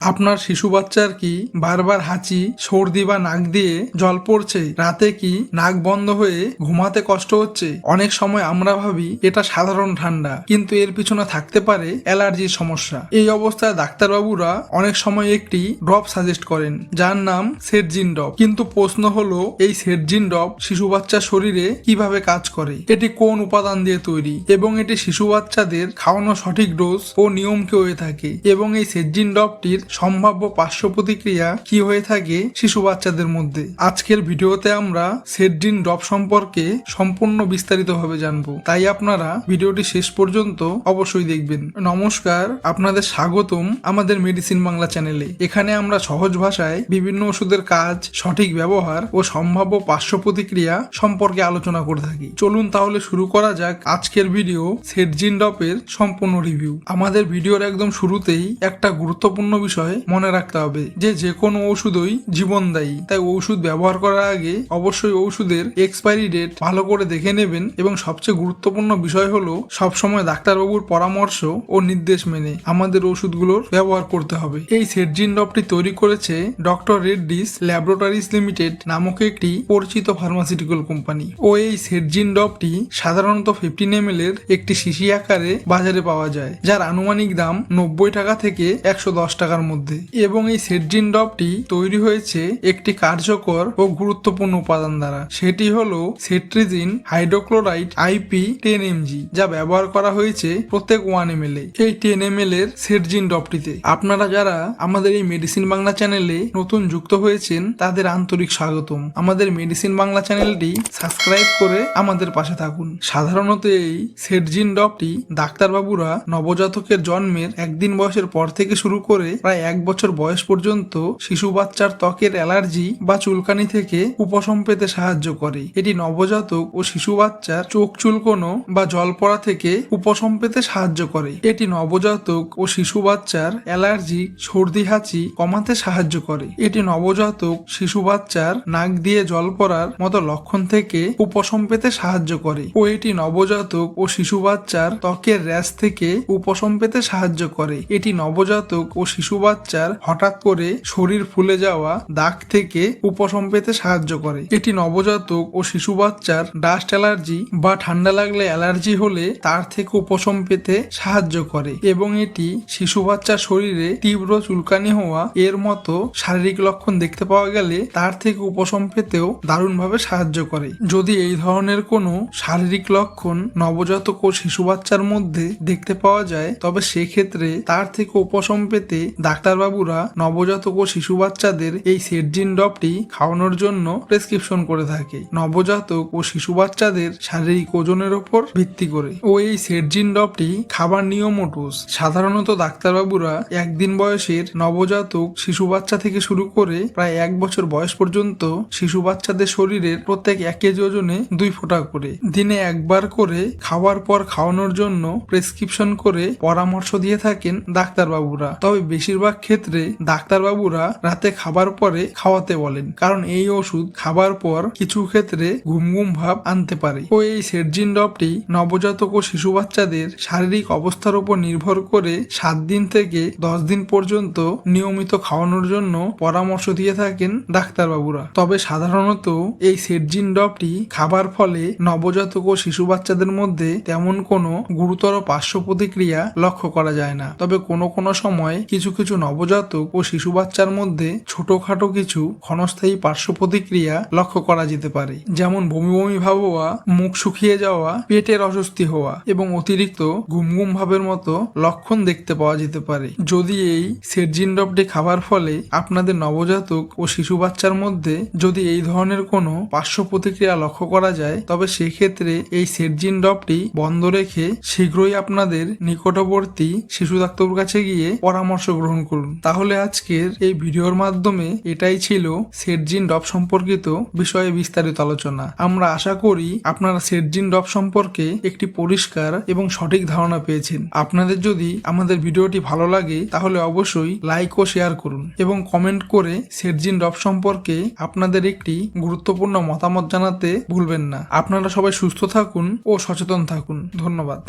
আপনার শিশু বাচ্চার কি বারবার হাঁচি, সর্দি বা নাক দিয়ে জল পড়ছে? রাতে কি নাক বন্ধ হয়ে ঘুমাতে কষ্ট হচ্ছে? অনেক সময় আমরা ভাবি এটা সাধারণ ঠান্ডা, কিন্তু এর পিছনে থাকতে পারে অ্যালার্জির সমস্যা। এই অবস্থায় ডাক্তারবাবুরা অনেক সময় একটি ড্রপ সাজেস্ট করেন, যার নাম সেটজিন ড্রপ। কিন্তু প্রশ্ন হলো, এই সেটজিন ড্রপ শিশু বাচ্চার শরীরে কিভাবে কাজ করে, এটি কোন উপাদান দিয়ে তৈরি, এবং এটি শিশু বাচ্চাদের খাওয়ানো সঠিক ডোজ ও নিয়ম কি হয়ে থাকে, এবং এই সেটজিন ড্রপটির সম্ভাব্য পার্শ্ব প্রতিক্রিয়া কি হয়ে থাকে শিশু বাচ্চাদের মধ্যে। আজকের ভিডিওতে আমরা সেটজিন ড্রপ সম্পর্কে সম্পূর্ণ বিস্তারিতভাবে জানবো, তাই আপনারা ভিডিওটি শেষ পর্যন্ত অবশ্যই দেখবেন। নমস্কার, আপনাদের স্বাগতম আমাদের মেডিসিন বাংলা চ্যানেলে। এখানে আমরা সহজ ভাষায় বিভিন্ন ওষুধের কাজ, সঠিক ব্যবহার ও সম্ভাব্য পার্শ্ব প্রতিক্রিয়া সম্পর্কে আলোচনা করে থাকি। চলুন তাহলে শুরু করা যাক আজকের ভিডিও সেটজিন ড্রপের সম্পূর্ণ রিভিউ। আমাদের ভিডিওর একদম শুরুতেই একটা গুরুত্বপূর্ণ বিষয় মনে রাখতে হবে যে কোনো ওষুধই জীবনদায়ী, তাই ওষুধ ব্যবহার করার আগে অবশ্যই ওষুধের এক্সপায়ারি ডেট ভালো করে দেখে নেবেন, এবং সবচেয়ে গুরুত্বপূর্ণ বিষয় হলো সবসময় ডাক্তারবাবুর পরামর্শ ও নির্দেশ মেনে আমাদের ওষুধগুলোর ব্যবহার করতে হবে। এই সেটজিন ড্রপটি তৈরি করেছে ডক্টর রেড্ডিস ল্যাবরেটরিজ লিমিটেড নামক একটি পরিচিত ফার্মাসিউটিক্যাল কোম্পানি। ও এই সেটজিন ড্রপটি সাধারণত 15 ml এর একটি শিশি আকারে বাজারে পাওয়া যায়, যার আনুমানিক দাম 90 টাকা থেকে 110 টাকার মধ্যে। এবং এই সেটজিন ড্রপটি তৈরি হয়েছে একটি কার্যকর ও গুরুত্বপূর্ণ উপাদান দ্বারা, সেটি হলো সেট্রিজিন হাইড্রোক্লোরাইড IP 10 mg, যা ব্যবহার করা হয়েছে প্রত্যেক 1 ml এই 10 ml এর সেটজিন ড্রপটিতে। আপনারা যারা আমাদের এই মেডিসিন বাংলা চ্যানেলে নতুন যুক্ত হয়েছেন তাদের আন্তরিক স্বাগতম। আমাদের মেডিসিন বাংলা চ্যানেলটি সাবস্ক্রাইব করে আমাদের পাশে থাকুন। সাধারণত এই সেটজিন ড্রপটি ডাক্তারবাবুরা নবজাতকের জন্মের একদিন বয়সের পর থেকে শুরু করে প্রায় 1 বছর বয়স পর্যন্ত শিশু বাচ্চার ত্বকের অ্যালার্জি বা চুলকানি থেকে উপশম পেতে সাহায্য করে। এটি নবজাতক ও শিশু বাচ্চার চোখ চুলকোনো বা জল পড়া থেকে উপশম পেতে সাহায্য করে। এটি নবজাতক ও শিশু বাচ্চার অ্যালার্জি, সর্দি, হাঁচি কমাতে সাহায্য করে। এটি নবজাতক শিশু বাচ্চার নাক দিয়ে জল পড়ার মতো লক্ষণ থেকে উপশম পেতে সাহায্য করে। ও এটি নবজাতক ও শিশু বাচ্চার ত্বকের র্যাশ থেকে উপশম পেতে সাহায্য করে। এটি নবজাতক ও শিশু বাচ্চার হঠাৎ করে শরীর ফুলে যাওয়া দাগ থেকে উপশম পেতে সাহায্য করে। এটি নবজাতক ও শিশু বাচ্চার ডাস্ট অ্যালার্জি বা ঠান্ডা লাগলে অ্যালার্জি হলে তার থেকে উপশম পেতে সাহায্য করে। এবং এটি শিশু বাচ্চার শরীরে তীব্র চুলকানি হওয়া এর মতো শারীরিক লক্ষণ দেখতে পাওয়া গেলে তার থেকে উপশম পেতেও দারুণভাবে সাহায্য করে। যদি এই ধরনের কোনো শারীরিক লক্ষণ নবজাতক ও শিশু বাচ্চার মধ্যে দেখতে পাওয়া যায়, তবে সেক্ষেত্রে তার থেকে উপশম পেতে ডাক্তারবাবুরা নবজাতক ও শিশু বাচ্চাদের এই সেটজিন ড্রপটি খাওয়ানোর জন্য প্রেসক্রিপশন করে থাকে, নবজাতক ও শিশু বাচ্চাদের শারীরিক ওজনের উপর ভিত্তি করে। ও এই সেটজিন ড্রপটি খাবার নিয়ম ও ডোজ সাধারণত ডাক্তারবাবুরা একদিন বয়সের নবজাতক শিশু বাচ্চা থেকে শুরু করে প্রায় 1 বছর বয়স পর্যন্ত শিশু বাচ্চাদের শরীরের প্রত্যেক 1 কেজি ওজনে 2 ফোঁটা করে দিনে একবার করে খাওয়ার পর খাওয়ানোর জন্য প্রেসক্রিপশন করে পরামর্শ দিয়ে থাকেন ডাক্তারবাবুরা। তবে বেশিরভাগ ক্ষেত্রে ডাক্তারবাবুরা রাতে খাবার পরে খাওয়াতে বলেন, কারণ এই ওষুধ খাবার পর কিছু ক্ষেত্রে ঘুম ঘুম ভাব আনতে পারে। ও এই সেটজিন ড্রপটি নবজাতক ও শিশু বাচ্চাদের শারীরিক অবস্থার উপর নির্ভর করে 7 দিন থেকে 10 দিন পর্যন্ত নিয়মিত খাওয়ানোর জন্য পরামর্শ দিয়ে থাকেন ডাক্তারবাবুরা। তবে সাধারণত এই সেটজিন ড্রপটি খাবার ফলে নবজাতক ও শিশু বাচ্চাদের মধ্যে তেমন কোনো গুরুতর পার্শ্ব প্রতিক্রিয়া লক্ষ্য করা যায় না। তবে কোনো কোনো সময় কিছু কিছু নবজাতক ও শিশু বাচ্চার মধ্যে ছোটখাটো কিছু ক্ষণস্থায়ী পার্শ্ব প্রতিক্রিয়া লক্ষ্য করা যেতে পারে, যেমন বমি বমি ভাব হওয়া, মুখ শুকিয়ে যাওয়া, পেটের অস্বস্তি হওয়া এবং অতিরিক্ত ঘুম ঘুম ভাবের মতো লক্ষণ দেখতে পাওয়া যেতে পারে। যদি এই সেটজিন ড্রপটি খাবার ফলে আপনাদের নবজাতক ও শিশু বাচ্চার মধ্যে যদি এই ধরনের কোনো পার্শ্ব প্রতিক্রিয়া লক্ষ্য করা যায়, তবে সেক্ষেত্রে এই সেটজিন ড্রপটি বন্ধ রেখে শীঘ্রই আপনাদের নিকটবর্তী শিশু ডাক্তারের কাছে গিয়ে পরামর্শ গ্রহণ করুন। তাহলে আজকের এই ভিডিওর মাধ্যমে এটাই ছিল সেটজিন ড্রপ সম্পর্কিত বিষয়ে বিস্তারিত আলোচনা। আমরা আশা করি আপনারা সেটজিন ড্রপ সম্পর্কে একটি পরিষ্কার এবং সঠিক ধারণা পেয়েছেন। আপনাদের যদি আমাদের ভিডিওটি ভালো লাগে তাহলে অবশ্যই লাইক ও শেয়ার করুন, এবং কমেন্ট করে সেটজিন ড্রপ সম্পর্কে আপনাদের একটি গুরুত্বপূর্ণ মতামত জানাতে ভুলবেন না। আপনারা সবাই সুস্থ থাকুন ও সচেতন থাকুন। ধন্যবাদ।